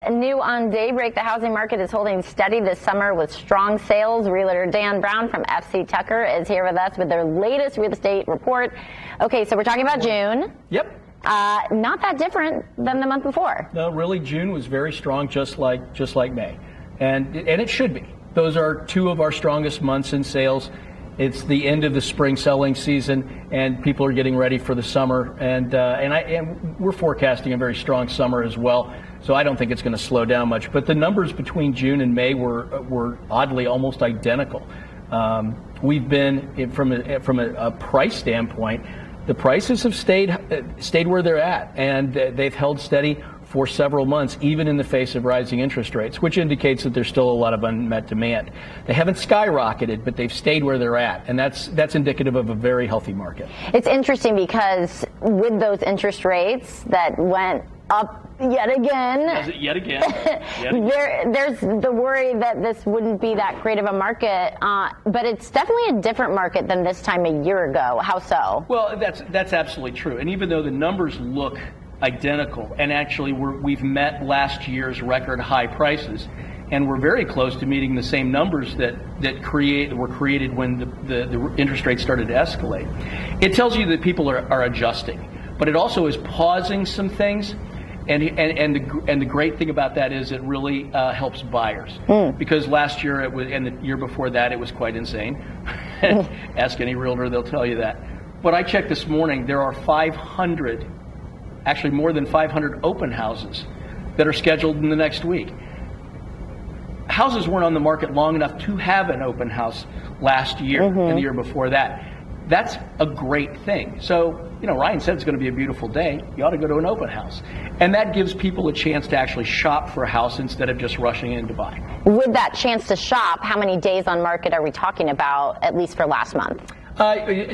New on Daybreak, the housing market is holding steady this summer with strong sales. Realtor Dan Brown from FC Tucker is here with us with their latest real estate report. Okay, so we're talking about June. Yep. Not that different than the month before. No, really, June was very strong, just like May, and it should be. Those are two of our strongest months in sales. It's the end of the spring selling season, and people are getting ready for the summer. And we're forecasting a very strong summer as well. So I don't think it's going to slow down much. But the numbers between June and May were oddly almost identical. We've been from a price standpoint. The prices have stayed where they're at, and they've held steady for several months, even in the face of rising interest rates, which indicates that there's still a lot of unmet demand. They haven't skyrocketed, but they've stayed where they're at, and that's indicative of a very healthy market. It's interesting because with those interest rates that went up yet again. Yet again. There's the worry that this wouldn't be that great of a market, but it's definitely a different market than this time a year ago. How so? Well, that's absolutely true. And even though the numbers look identical, and actually we've met last year's record high prices, and we're very close to meeting the same numbers that were created when the interest rates started to escalate. It tells you that people are adjusting, but it also is pausing some things. And the great thing about that is it really helps buyers, because last year and the year before that it was quite insane. Ask any realtor, they'll tell you that. But I checked this morning, there are 500, actually more than 500 open houses that are scheduled in the next week. Houses weren't on the market long enough to have an open house last year and the year before that. That's a great thing. So, Ryan said it's going to be a beautiful day. You ought to go to an open house. And that gives people a chance to actually shop for a house instead of just rushing in to buy. With that chance to shop, how many days on market are we talking about, at least for last month?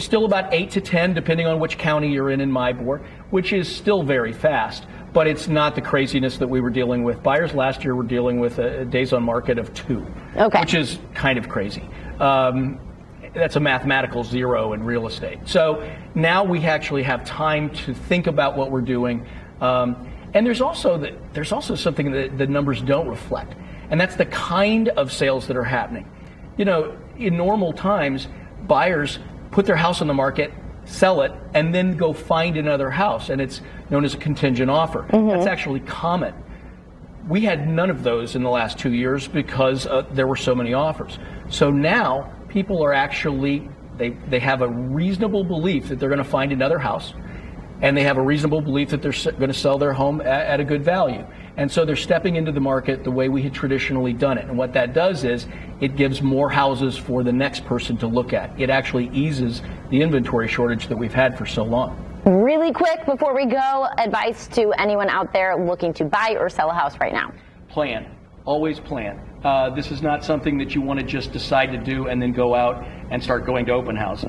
Still about 8 to 10, depending on which county you're in MIBOR, which is still very fast. But it's not the craziness that we were dealing with. Buyers last year were dealing with days on market of 2, which is kind of crazy. That's a mathematical zero in real estate. So now we actually have time to think about what we're doing. And there's also something that the numbers don't reflect, and that's the kind of sales that are happening. In normal times, buyers put their house on the market, sell it, and then go find another house, and it's known as a contingent offer. That's actually common. We had none of those in the last 2 years because there were so many offers. So now people are actually, they have a reasonable belief that they're going to find another house, and they have a reasonable belief that they're going to sell their home at a good value. And so they're stepping into the market the way we had traditionally done it. And what that does is it gives more houses for the next person to look at. It actually eases the inventory shortage that we've had for so long. Really quick before we go, advice to anyone out there looking to buy or sell a house right now. Plan. Always plan. This is not something that you want to just decide to do and then go out and start going to open houses.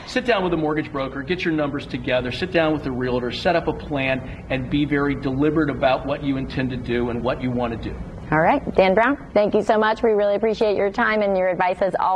Sit down with a mortgage broker, get your numbers together, sit down with a realtor, set up a plan, and be very deliberate about what you intend to do and what you want to do. All right. Dan Brown, thank you so much. We really appreciate your time and your advice as always.